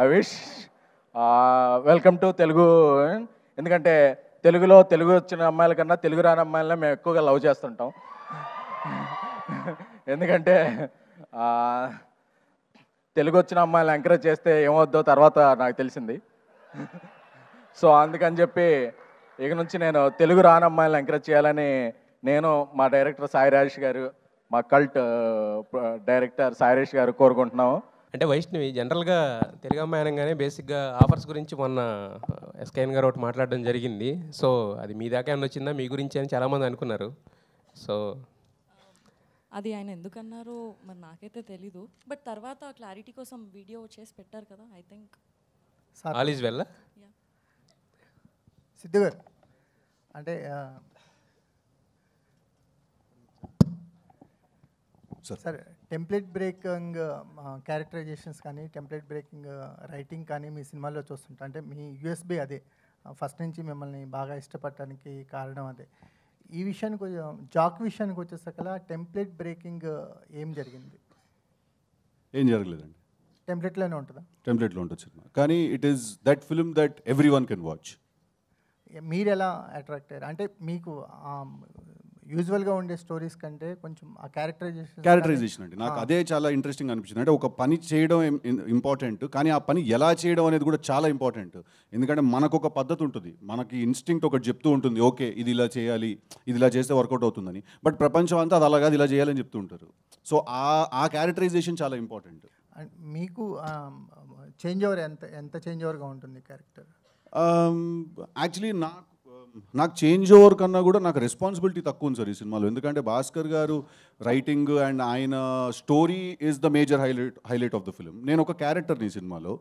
I wish welcome to Telugu. ఎందుకంటే తెలుగులో తెలుగు వచ్చిన అమ్మాయిల కన్నా తెలుగు రాని అమ్మాయిలనే మేము ఎక్కువగా లవ్ చేస్తుంటాం. ఎందుకంటే ఆ, తెలుగు వచ్చిన అమ్మాయిలు ఎంకరేజ్ చేస్తే ఏమవుద్దో తర్వాత నాకు తెలిసింది. సో అందుకని చెప్పి ఇక నుంచి నేను తెలుగు రాని అమ్మాయిలను ఎంకరేజ్ చేయాలని నేను, మా డైరెక్టర్ సాయి రాజేష్ గారు, మా కల్ట్ డైరెక్టర్ సాయి రాజేష్ గారు కోరుకుంటున్నాము. అంటే వైష్ణవి జనరల్గా తెలుగు అమ్మాయి అనగానే బేసిక్గా ఆఫర్స్ గురించి మొన్న ఎస్కేఎన్ గారు ఒకటి మాట్లాడడం జరిగింది. సో అది మీ దాకా ఏమన్నా వచ్చిందా, మీ గురించి అని చాలామంది అనుకున్నారు. సో అది ఆయన ఎందుకన్నారో మరి నాకైతే తెలీదు. బట్ తర్వాత క్లారిటీ కోసం వీడియో చేసి పెట్టారు కదా, I think all is well. Siddhu గారు అంటే సార్ టెంప్లెట్ బ్రేకింగ్ క్యారెక్టరైజేషన్స్ కానీ టెంప్లెట్ బ్రేకింగ్ రైటింగ్ కానీ మీ సినిమాల్లో చూస్తుంటా, అంటే మీ యూఎస్బీ అదే ఫస్ట్ నుంచి మిమ్మల్ని బాగా ఇష్టపడటానికి కారణం అదే. ఈ విషయానికి జాక్ విషయానికి వచ్చేసరికల్లా టెంప్లెట్ బ్రేకింగ్ ఏం జరిగింది? ఏం జరగలేదండి. టెంప్లెట్లోనే ఉంటుందా? టెంప్లెట్లో ఉంటుంది సినిమా, కానీ it is that film that every one can watch. మీరు ఎలా అట్రాక్ట్ అయ్యారు? అంటే మీకు యూజువల్గా ఉండే స్టోరీస్ కంటే కొంచెం ఆ క్యారెక్టరైజేషన్ అండి నాకు అదే చాలా ఇంట్రెస్టింగ్ అనిపించింది. అంటే ఒక పని చేయడం ఇంపార్టెంట్, కానీ ఆ పని ఎలా చేయడం అనేది కూడా చాలా ఇంపార్టెంట్. ఎందుకంటే మనకు ఒక పద్ధతి ఉంటుంది, మనకి ఇన్స్టింక్ట్ ఒకటి చెప్తూ ఉంటుంది, ఓకే ఇది ఇలా చేయాలి, ఇది ఇలా చేస్తే వర్కౌట్ అవుతుందని. బట్ ప్రపంచం అంతా అది అలాగా ఇలా చేయాలని చెప్తూ ఉంటారు. సో ఆ క్యారెక్టరైజేషన్ చాలా ఇంపార్టెంట్. మీకు చేంజ్ ఓవర్ ఎంత చేంజ్ ఓవర్గా ఉంటుంది క్యారెక్టర్? యాక్చువల్లీ నాకు చేంజ్ ఓవర్ కన్నా కూడా నాకు రెస్పాన్సిబిలిటీ తక్కువ ఉంది సార్ ఈ సినిమాలో. ఎందుకంటే భాస్కర్ గారు రైటింగ్ అండ్ ఆయన story is the major highlight of the film. నేను ఒక క్యారెక్టర్ని ఈ సినిమాలో.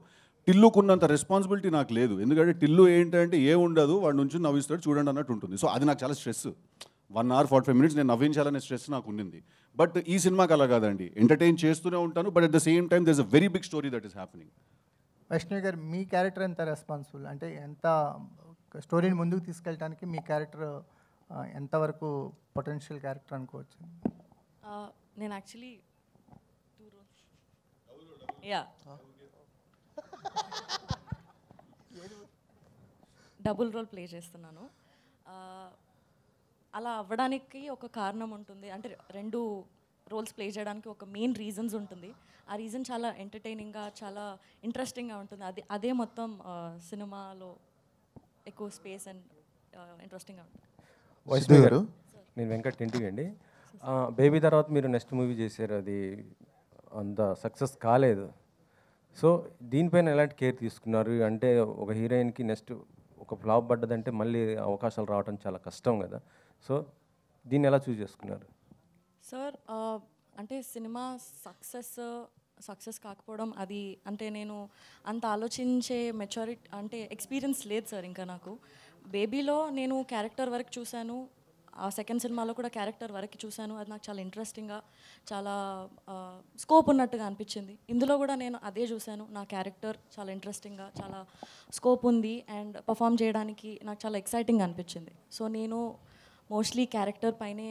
టిల్లుకున్నంత రెస్పాన్సిబిలిటీ నాకు లేదు. ఎందుకంటే టిల్లు ఏంటంటే ఏముండదు, వాడి నుంచి నవ్విస్తాడు చూడండి అన్నట్టు ఉంటుంది. సో అది నాకు చాలా స్ట్రెస్. 1 hour 45 minutes నేను నవ్వించాలనే స్ట్రెస్ నాకు ఉండింది. బట్ ఈ సినిమాకి అలా కాదండి, ఎంటర్టైన్ చేస్తూనే ఉంటాను, but at the same time there is a very big story that is happening. Vaishnavi garu మీ క్యారెక్టర్ ఎంత రెస్పాన్సిబుల్, అంటే ఎంత స్టోరీని ముందుకు తీసుకెళ్ళడానికి మీ క్యారెక్టర్ ఎంతవరకు పొటెన్షియల్ క్యారెక్టర్ అనుకోవచ్చు? నేను actually yeah double role play చేస్తున్నాను. అలా అవ్వడానికి ఒక కారణం ఉంటుంది, అంటే 2 రోల్స్ ప్లే చేయడానికి ఒక మెయిన్ రీజన్స్ ఉంటుంది. ఆ రీజన్ చాలా ఎంటర్టైనింగ్గా, చాలా ఇంట్రెస్టింగ్గా ఉంటుంది. అదే మొత్తం సినిమాలో ఎక్కువ స్పేస్ అండ్ ఇంట్రెస్టింగ్గా ఉంటుంది. వైష్ణవి గారు, నేను వెంకట్ ఇంటికి అండి. బేబీ తర్వాత మీరు నెక్స్ట్ మూవీ చేశారు, అది అంత సక్సెస్ కాలేదు. సో దీనిపైన ఎలాంటి కేర్ తీసుకున్నారు? అంటే ఒక హీరోయిన్కి నెక్స్ట్ ఒక ఫ్లాప్ పడ్డదంటే మళ్ళీ అవకాశాలు రావడం చాలా కష్టం కదా. సో దీన్ని ఎలా చూస్ చేసుకున్నారు? సార్ అంటే సినిమా సక్సెస్ కాకపోవడం అది అంటే నేను అంత ఆలోచించే మెచ్యూరిటీ అంటే ఎక్స్పీరియన్స్ లేదు సార్ ఇంకా నాకు. బేబీలో నేను క్యారెక్టర్ వరకు చూశాను, ఆ సెకండ్ సినిమాలో కూడా క్యారెక్టర్ వరకు చూశాను. అది నాకు చాలా ఇంట్రెస్టింగ్గా, చాలా స్కోప్ ఉన్నట్టుగా అనిపించింది. ఇందులో కూడా నేను అదే చూశాను, నా క్యారెక్టర్ చాలా ఇంట్రెస్టింగ్గా, చాలా స్కోప్ ఉంది అండ్ పర్ఫామ్ చేయడానికి నాకు చాలా ఎక్సైటింగ్ అనిపించింది. సో నేను మోస్ట్లీ క్యారెక్టర్ పైనే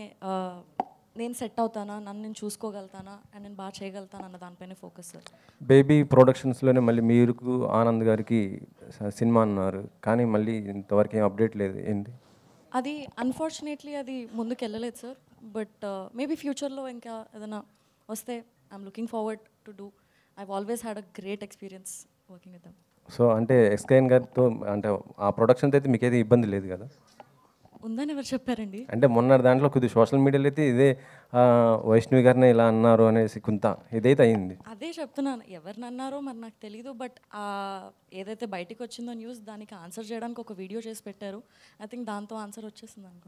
నేను సెట్ అవుతానా, నన్ను నేను చూసుకోగలుగుతానా అండ్ నేను బాగా చేయగలుగుతాను అన్న దానిపైనే ఫోకస్ సార్. బేబీ ప్రొడక్షన్స్లోనే మళ్ళీ మీరు ఆనంద్ గారికి సినిమా అన్నారు, కానీ మళ్ళీ ఇంతవరకు ఏం అప్డేట్ లేదు, ఏంటి? అది అన్ఫార్చునేట్లీ అది ముందుకు వెళ్ళలేదు సార్. బట్ మేబీ ఫ్యూచర్లో ఇంకా ఏదైనా వస్తే I'm looking forward to do. I've always had a great experience working with them. So అంటే ఎస్కేఎన్ గారితో అంటే ఆ ప్రొడక్షన్తో అయితే మీకైతే ఇబ్బంది లేదు కదా? ఉందని ఎవరు చెప్పారండి? అంటే మొన్న దాంట్లో కొద్దిగా సోషల్ మీడియాలో అయితే ఇదే వైష్ణవి గారిని ఇలా అన్నారు అనేసి కొంత ఇదైతే అయింది. అదే చెప్తున్నాను, ఎవరిని అన్నారో మరి నాకు తెలీదు. బట్ ఏదైతే బయటికి వచ్చిందో న్యూస్, దానికి ఆన్సర్ చేయడానికి ఒక వీడియో చేసి పెట్టారు. ఐ థింక్ దాంతో ఆన్సర్ వచ్చేసింది అనుకో.